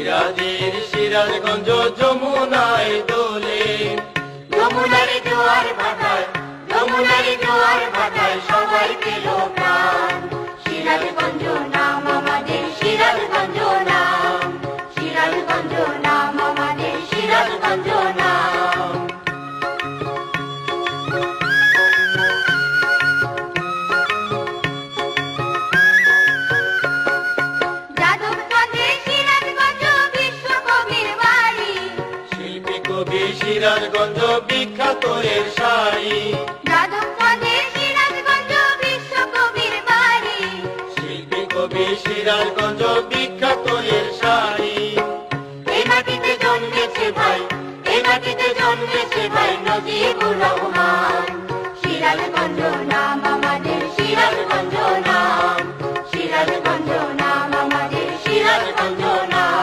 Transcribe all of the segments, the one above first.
সিরাজের সিরাজগঞ্জ যমুনায় দোলে, যমুনার জোয়ার ভাটায়, যমুনার জোয়ার ভাটায় সবাই পেল প্রাণ। সিরাজগঞ্জ নাম আমাদের, সিরাজগঞ্জ নাম, সিরাজগঞ্জ নাম আমাদের, সিরাজগঞ্জ নাম। যাদবপুরে সিরাজগঞ্জ বিশ্বকবির বাড়ি, শিল্পী কবি সিরাজগঞ্জ বিখ্যাত এর শাড়ি। যাদবপুরে সিরাজগঞ্জ বিশ্বকবির বাড়ি, শিল্পী কবি সিরাজগঞ্জ বিখ্যাত এর শাড়ি। এই মাটিতে জন্মেছে ভাই, এই মাটিতে জন্মেছে ভাই নজিবুর রহমান। সিরাজগঞ্জ নাম আমাদের, সিরাজগঞ্জ নাম, সিরাজগঞ্জ নাম আমাদের, সিরাজগঞ্জ নাম।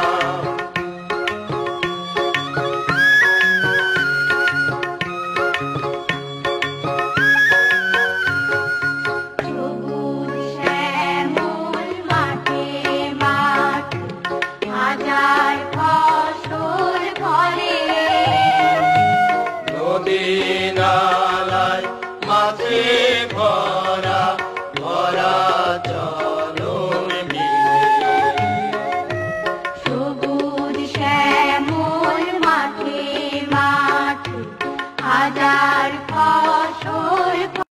সবুজ শ্যামল মাঠে মাঠ, হাজার ফসল ফলে, নদী নালায় মাছে ভরা, ভরা চলন বিলে। সবুজ শ্যামল মাঠে মাঠ, হাজার ফসল